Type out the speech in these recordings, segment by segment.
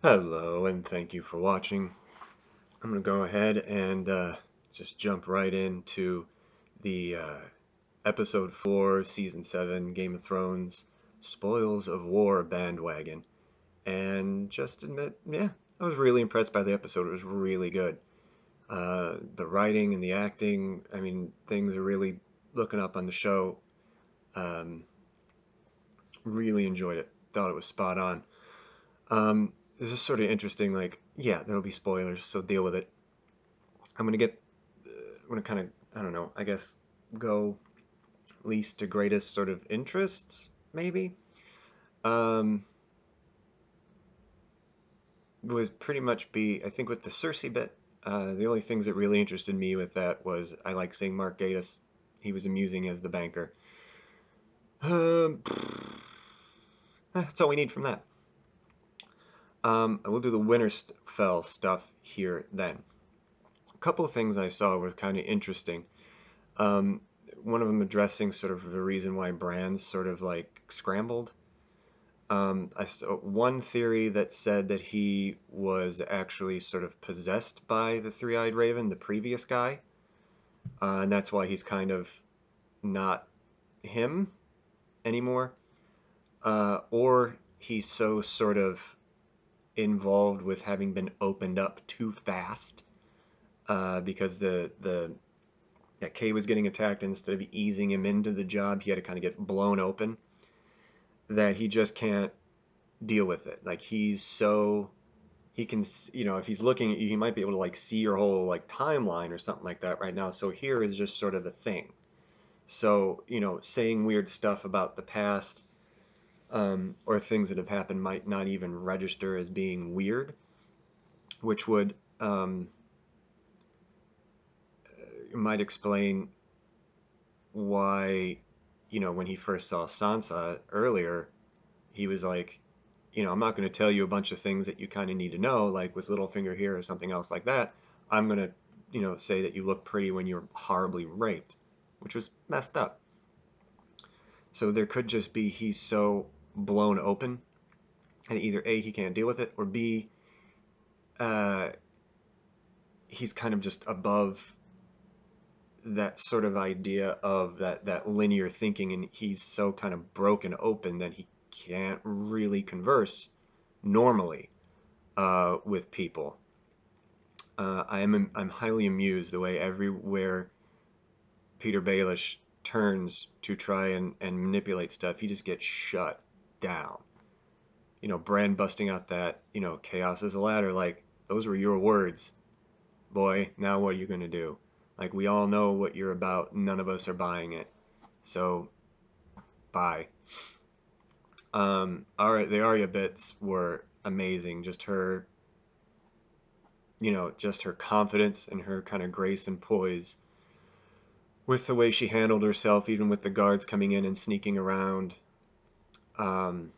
Hello, and thank you for watching. I'm going to go ahead and just jump right into the Episode 4, Season 7, Game of Thrones, Spoils of War bandwagon. And just admit, yeah, I was really impressed by the episode. It was really good. The writing and the acting, I mean, things are really looking up on the show. Um, really enjoyed it. Thought it was spot on. This is sort of interesting, like, yeah, there'll be spoilers, so deal with it. I'm gonna get, I'm gonna kind of, I don't know, I guess go least to greatest sort of interest, maybe. Um, would pretty much be, I think, with the Cersei bit. The only things that really interested me with that was I like seeing Mark Gatiss. He was amusing as the banker. Um, that's all we need from that. I will do the Winterfell stuff here then. A couple of things I saw were kind of interesting. Um, One of them addressing sort of the reason why Bran's sort of like scrambled. I saw one theory that said that he was actually sort of possessed by the Three-Eyed Raven, the previous guy, and that's why he's kind of not him anymore. Or he's so sort of involved with having been opened up too fast, because the that Kay was getting attacked, and instead of easing him into the job, he had to kind of get blown open. That he just can't deal with it. Like he's so he can, if he's looking at you, he might be able to like see your whole like timeline or something like that right now. So here is just sort of the thing. So, saying weird stuff about the past, or things that have happened might not even register as being weird, which would, might explain why, when he first saw Sansa earlier, he was like, I'm not going to tell you a bunch of things that you kind of need to know, like with Littlefinger here or something else like that. I'm going to, say that you look pretty when you're horribly raped, which was messed up. So there could just be he's so blown open, and either A, he can't deal with it, or B, uh, he's kind of just above that sort of idea of that linear thinking, and he's so kind of broken open that he can't really converse normally with people. I'm highly amused the way everywhere Peter Baelish turns to try and manipulate stuff, he just gets shut down. Bran busting out that, chaos is a ladder, like, those were your words, boy, now what are you gonna do? Like, we all know what you're about, none of us are buying it. So, bye. The Arya bits were amazing. Just her confidence and her kind of grace and poise with the way she handled herself, even with the guards coming in and sneaking around. Um,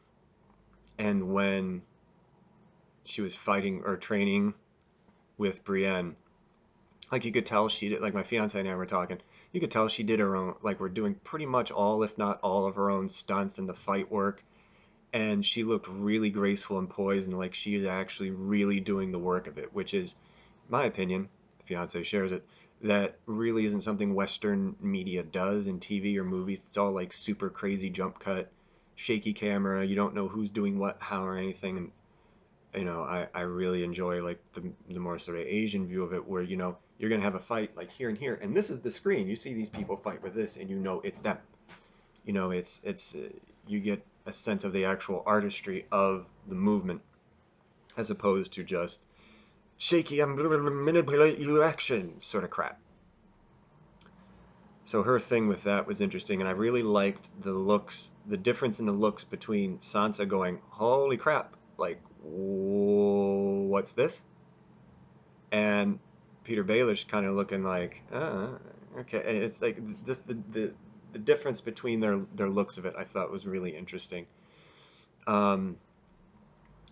and when she was fighting or training with Brienne, like you could tell she did, like my fiance and I were talking, you could tell she did her own, like we're doing pretty much all, if not all of her own stunts and the fight work. And she looked really graceful and poised, and like she is actually really doing the work of it, which is, in my opinion, fiance shares it, that really isn't something Western media does in TV or movies. It's all like super crazy jump cut, shaky camera. You don't know who's doing what, how, or anything. And I really enjoy like the more sort of Asian view of it, where you're gonna have a fight like here and here, and this is the screen. You see these people fight with this, and it's them. It's you get a sense of the actual artistry of the movement, as opposed to just shaky, I'm gonna manipulate you action sort of crap. So her thing with that was interesting, and I really liked the looks, the difference in the looks between Sansa going, "Holy crap!" like, "What's this?" and Peter Baelish kind of looking like, okay. And it's like just the difference between their looks of it, I thought was really interesting. Um,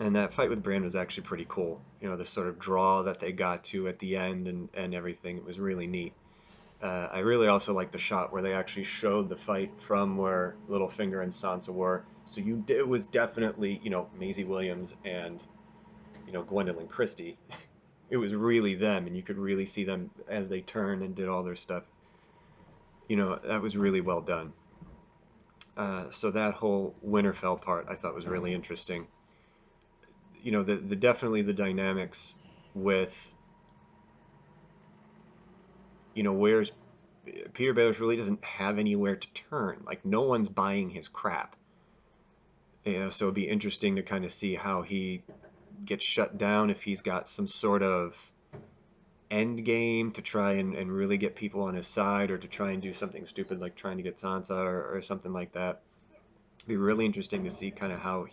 and that fight with Bran was actually pretty cool. The sort of draw that they got to at the end, and everything. It was really neat. I really also like the shot where they actually showed the fight from where Littlefinger and Sansa were. So it was definitely, Maisie Williams and Gwendolyn Christie. It was really them, and you could really see them as they turned and did all their stuff. That was really well done. So that whole Winterfell part I thought was really interesting. The definitely the dynamics with, where's Peter Baelish really doesn't have anywhere to turn. Like no one's buying his crap. So it'd be interesting to kind of see how he gets shut down, if he's got some sort of end game to try and really get people on his side, or to try and do something stupid like trying to get Sansa, or something like that. It'd be really interesting to see kind of how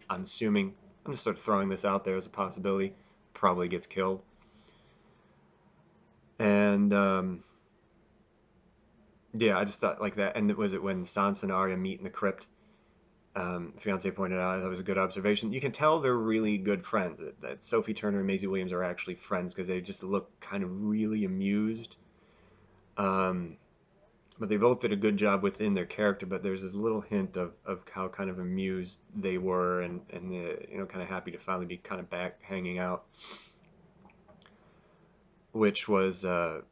I'm assuming, I'm just sort of throwing this out there as a possibility, probably gets killed. And yeah, I just thought like that. And was it when Sansa and Arya meet in the crypt? Fiance pointed out that was a good observation. You can tell they're really good friends. That Sophie Turner and Maisie Williams are actually friends, because they just look kind of really amused. Um, but they both did a good job within their character. But there's this little hint of how kind of amused they were, and kind of happy to finally be kind of back hanging out, which was it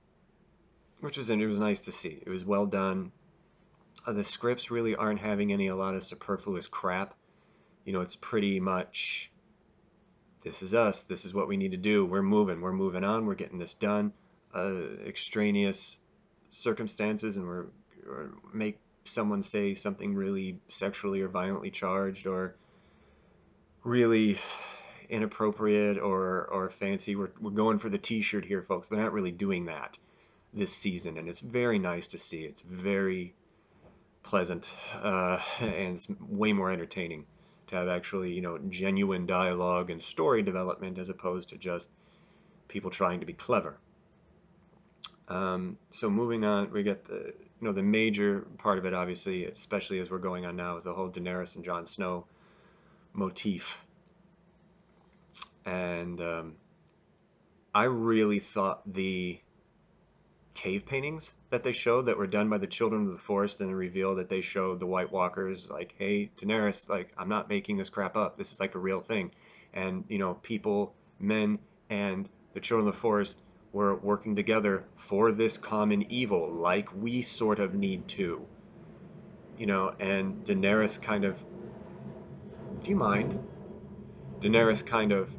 was nice to see. It was well done. The scripts really aren't having a lot of superfluous crap. It's pretty much, this is us. This is what we need to do. We're moving on. We're getting this done. Extraneous circumstances, and or make someone say something really sexually or violently charged, or really inappropriate, or fancy. We're going for the T-shirt here, folks. They're not really doing that this season, and it's very nice to see. It's very pleasant, and it's way more entertaining to have actually, genuine dialogue and story development, as opposed to just people trying to be clever. So moving on, we get the major part of it, obviously, especially as we're going on now, is the whole Daenerys and Jon Snow motif. And I really thought the cave paintings that they showed, that were done by the Children of the Forest, and the reveal that they showed the White Walkers, like, hey, Daenerys, like, I'm not making this crap up. This is like a real thing. And, people, men, and the Children of the Forest were working together for this common evil, like we sort of need to. And Daenerys kind of, do you mind? Daenerys kind of,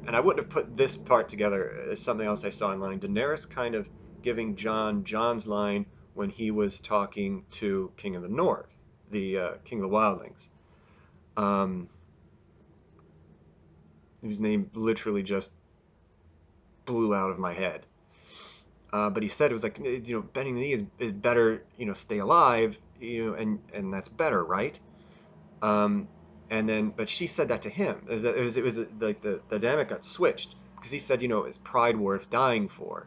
and I wouldn't have put this part together as something else I saw online. Daenerys kind of giving John's line when he was talking to King of the North, the King of the Wildlings, um, whose name literally just blew out of my head. But he said it was like, bending the knee is better, stay alive, and that's better, right? Um, and then, but she said that to him. It was like the dynamic got switched, because he said, is pride worth dying for?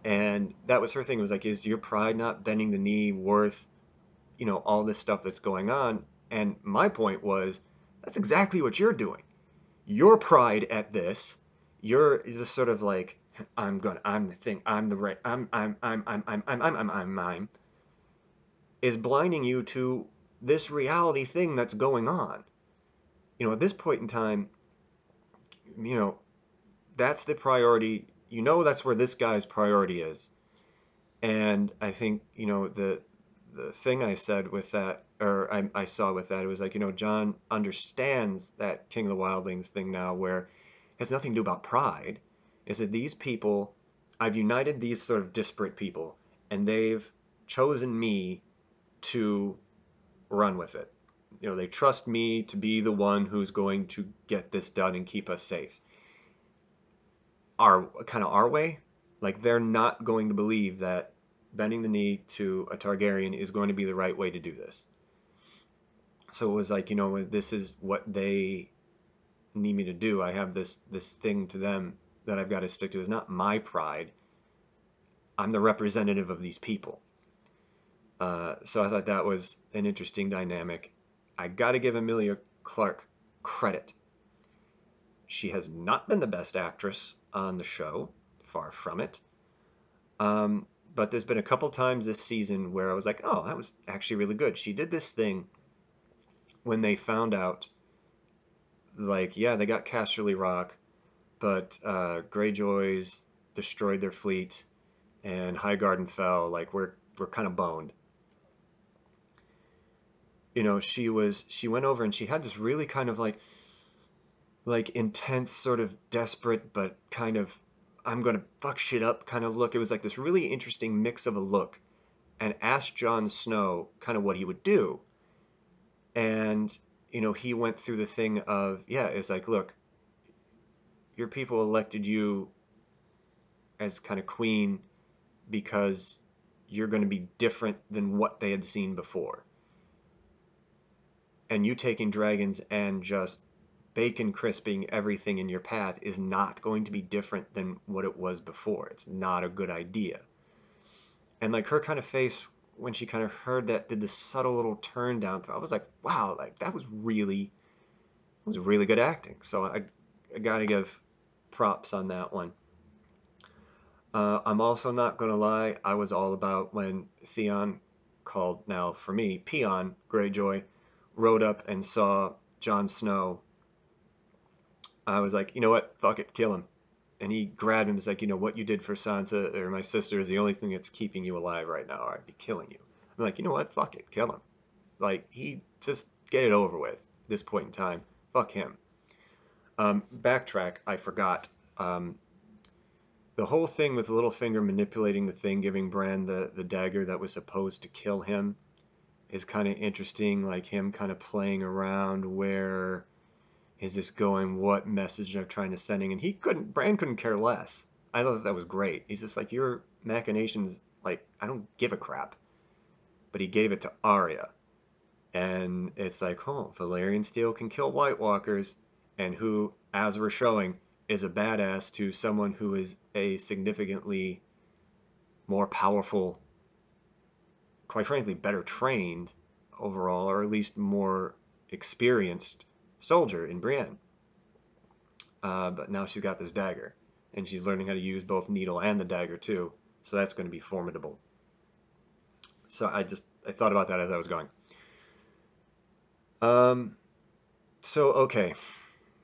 And that was her thing. It was like, is your pride not bending the knee worth, all this stuff that's going on? And my point was, that's exactly what you're doing. Your pride at this, you're just sort of like, I'm the thing, I'm the right, I'm, is blinding you to this reality thing that's going on. At this point in time, you know, that's the priority. That's where this guy's priority is. And I think, the thing I said with that, or I saw with that, it was like, Jon understands that King of the Wildlings thing now, where it has nothing to do about pride. Is that these people, I've united these sort of disparate people, and they've chosen me to run with it. They trust me to be the one who's going to get this done and keep us safe. Our way, like, they're not going to believe that bending the knee to a Targaryen is going to be the right way to do this. So it was like, this is what they need me to do. I have this thing to them that I've got to stick to. It's not my pride. I'm the representative of these people. So I thought that was an interesting dynamic. I got to give Emilia Clarke credit. She has not been the best actress on the show, far from it. But there's been a couple times this season where I was like, oh, that was actually really good. She did this thing when they found out, like, yeah, they got Casterly Rock. but Greyjoys destroyed their fleet, and Highgarden fell. Like we're kind of boned. She went over and she had this really kind of like intense, sort of desperate, but kind of I'm gonna fuck shit up kind of look. It was like this really interesting mix of a look, and asked Jon Snow kind of what he would do. And he went through the thing of, yeah, it's like, look, your people elected you as kind of queen because you're going to be different than what they had seen before. And you taking dragons and just bacon crisping everything in your path is not going to be different than what it was before. It's not a good idea. And like her kind of face when she kind of heard that, did this subtle little turn down. I was like, wow, like that was really good acting. So I got to give props on that one. I'm also not going to lie, I was all about when Theon, called now for me Peon Greyjoy, rode up and saw Jon Snow. I was like, you know what? Fuck it, kill him. And he grabbed him. He's like, what you did for Sansa or my sister is the only thing that's keeping you alive right now, or I'd be killing you. I'm like, you know what? Fuck it, kill him. Like, he just get it over with at this point in time. Fuck him. Backtrack, I forgot. The whole thing with Littlefinger manipulating the thing, giving Bran the dagger that was supposed to kill him, is kind of interesting. Like him kind of playing around. Where is this going? What message I'm trying to sending? And Bran couldn't care less. I thought that was great. He's just like, your machinations, like, I don't give a crap. But he gave it to Arya. And it's like, oh, Valyrian steel can kill White Walkers, and who, as we're showing, is a badass to someone who is a significantly more powerful, quite frankly, better trained overall, or at least more experienced soldier in Brienne. But now she's got this dagger, and she's learning how to use both needle and the dagger too. So that's going to be formidable. So I thought about that as I was going. Um, so okay,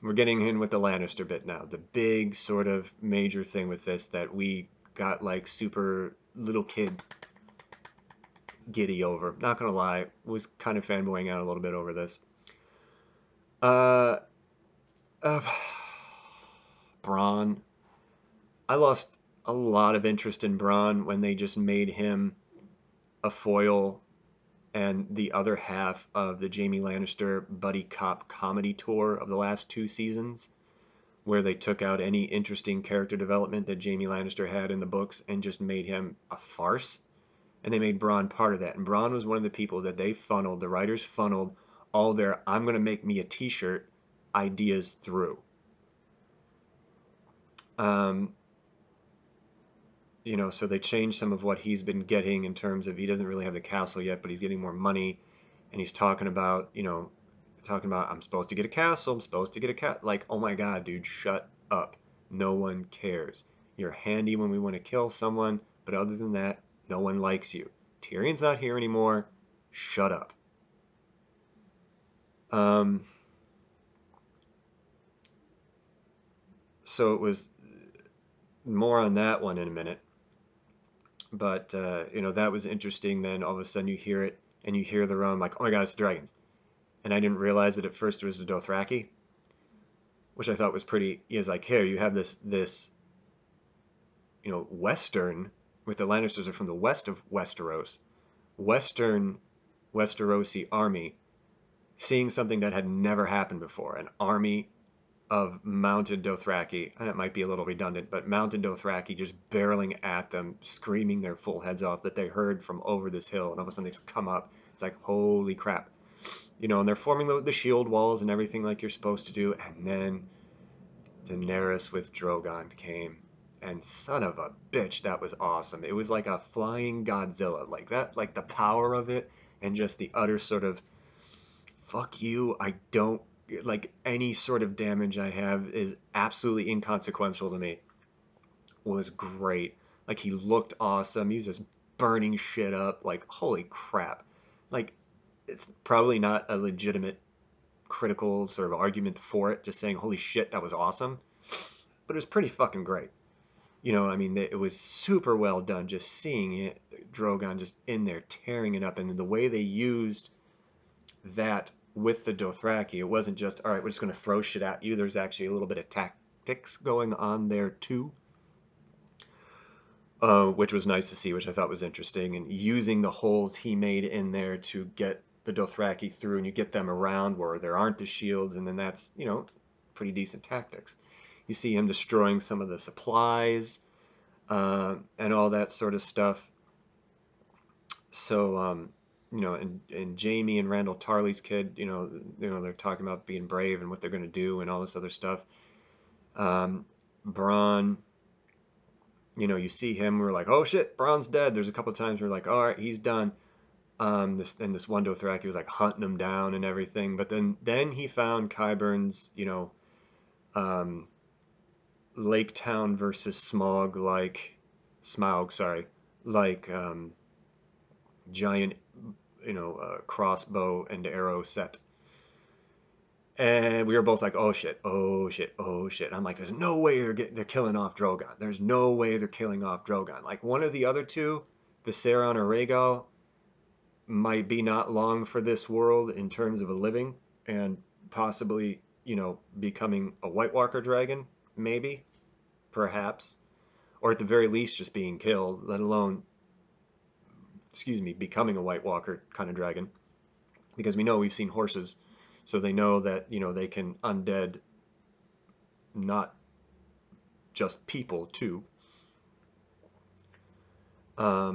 we're getting in with the Lannister bit now. The big sort of major thing with this that we got like super little kid giddy over. Not gonna lie, was kind of fanboying out a little bit over this. Uh, uh Bronn. I lost a lot of interest in Bronn when they just made him a foil and the other half of the Jaime Lannister buddy cop comedy tour of the last two seasons, where they took out any interesting character development that Jaime Lannister had in the books and just made him a farce. And they made Bronn part of that. And Bronn was one of the people that the writers funneled all their I'm going to make me a t shirt ideas through. Um, so they changed some of what he's been getting in terms of he doesn't really have the castle yet, but he's getting more money. And he's talking about I'm supposed to get a castle, I'm supposed to get a cat. Like, oh my God, dude, shut up. No one cares. You're handy when we want to kill someone, but other than that, no one likes you. Tyrion's not here anymore. Shut up. Um, so it was more on that one in a minute. But, that was interesting. Then all of a sudden you hear it and you hear the roam like, oh my God, it's dragons. And I didn't realize that at first it was the Dothraki, which I thought was pretty. Is like, here you have this Western, with the Lannisters are from the west of Westeros, Western Westerosi army seeing something that had never happened before, an army of mounted Dothraki, and it might be a little redundant, but mounted Dothraki just barreling at them, screaming their full heads off that they heard from over this hill, and all of a sudden they just come up. It's like, holy crap. And they're forming the shield walls and everything like you're supposed to do, and then Daenerys with Drogon came. And son of a bitch, that was awesome. It was like a flying Godzilla. Like that, like the power of it, and just the utter sort of fuck you, I don't like any sort of damage I have is absolutely inconsequential to me, was great. Like he looked awesome. He was just burning shit up. Like, holy crap. Like, it's probably not a legitimate critical sort of argument for it, just saying, holy shit, that was awesome. but it was pretty fucking great. You know, I mean, it was super well done. Just seeing it, Drogon just in there tearing it up, and the way they used that with the Dothraki, it wasn't just all right. We're just going to throw shit at you. There's actually a little bit of tactics going on there too, which was nice to see, which I thought was interesting. And using the holes he made in there to get the Dothraki through, and you get them around where there aren't the shields, and then that's, you know, pretty decent tactics. You see him destroying some of the supplies and all that sort of stuff. So, you know, and Jamie and Randall Tarley's kid, they're talking about being brave and what they're going to do and all this other stuff. Um, Bronn, you see him, we're like, oh shit, Bronn's dead. There's a couple of times we're like, all right, he's done. This one Dothraki was like hunting him down and everything, but then he found Qyburn's, um, Lake Town versus Smaug, sorry, like giant, crossbow and arrow set. And we were both like, oh shit, oh shit, oh shit. I'm like, there's no way they're killing off Drogon. There's no way they're killing off Drogon. Like one of the other two, Viserion or Rhaegal, might be not long for this world in terms of a living and possibly, becoming a White Walker dragon, maybe, perhaps, or at the very least just being killed, let alone, excuse me, becoming a White Walker kind of dragon. Because we know we've seen horses, so they know that, they can undead not just people too. I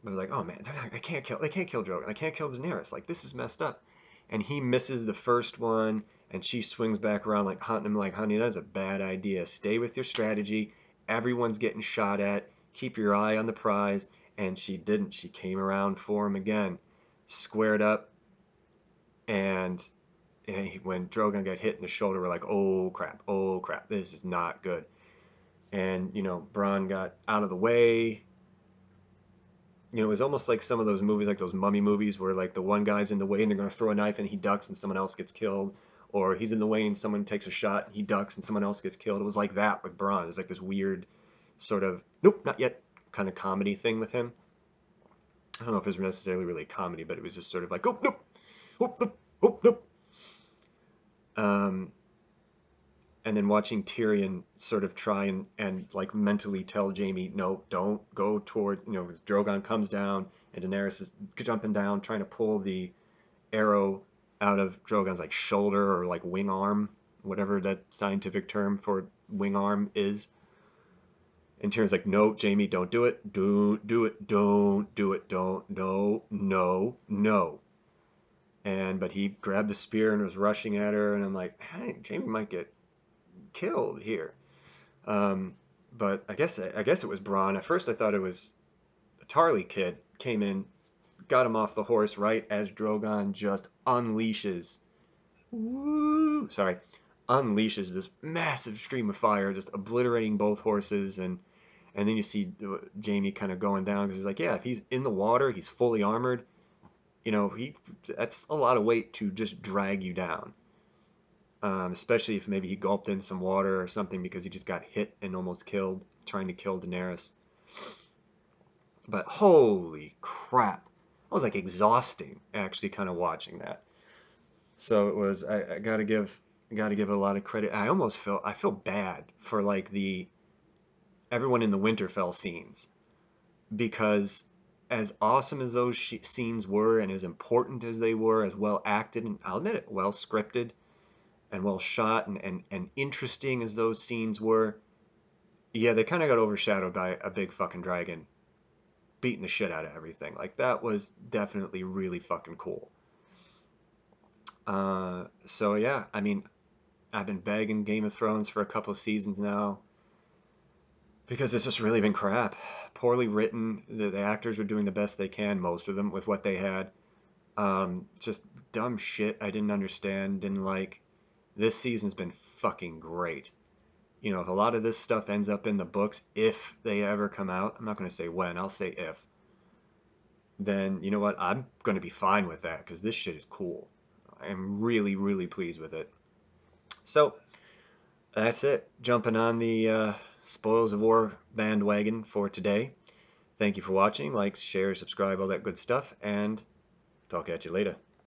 was like, oh man, they can't kill Drogon. They can't kill Daenerys. Like this is messed up. And he misses the first one, and she swings back around like hunting him. Like, honey, that's a bad idea. Stay with your strategy. Everyone's getting shot at. Keep your eye on the prize. And she didn't. She came around for him again, squared up, and when Drogon got hit in the shoulder, we're like, oh crap, this is not good. And Bronn got out of the way. It was almost like some of those movies, like those mummy movies, where like the one guy's in the way and they're going to throw a knife and he ducks and someone else gets killed, or he's in the way and someone takes a shot and he ducks and someone else gets killed. It was like that with Bronn. It was like this weird sort of nope, not yet kind of comedy thing with him. I don't know if it was necessarily really a comedy, but it was just sort of like oh nope, oh nope, oh nope. Um, and then watching Tyrion sort of try and like mentally tell Jamie, no, don't go toward, Drogon comes down and Daenerys is jumping down, trying to pull the arrow out of Drogon's like shoulder or like wing arm, whatever that scientific term for wing arm is. And Tyrion's like, no, Jamie, don't do it. Don't do it. Don't do it. Don't. No, no, no. But he grabbed the spear and was rushing at her, and I'm like, hey, Jamie might get killed here. Um, but I guess it was Bronn. At first, I thought it was the Tarly kid came in, got him off the horse right as Drogon just unleashes this massive stream of fire, just obliterating both horses, and then you see Jamie kind of going down because he's like, yeah, if he's in the water, he's fully armored. That's a lot of weight to just drag you down. Especially if maybe he gulped in some water or something because he just got hit and almost killed trying to kill Daenerys. But holy crap, I was like exhausting actually kind of watching that. So it was. I gotta give it a lot of credit. I feel bad for like the everyone in the Winterfell scenes because as awesome as those scenes were and as important as they were, as well acted and I'll admit it, well scripted and well shot and interesting as those scenes were, yeah, they kind of got overshadowed by a big fucking dragon beating the shit out of everything. Like that was definitely really fucking cool. So yeah, I mean, I've been begging Game of Thrones for a couple of seasons now because it's just really been crap. Poorly written. The actors were doing the best they can, most of them, with what they had. Just dumb shit I didn't understand, didn't like. This season's been fucking great. If a lot of this stuff ends up in the books, if they ever come out, I'm not going to say when, I'll say if, then you know what? I'm going to be fine with that because this shit is cool. I am really, really pleased with it. So, that's it. Jumping on the Spoils of War bandwagon for today. Thank you for watching. Like, share, subscribe, all that good stuff, and talk at you later.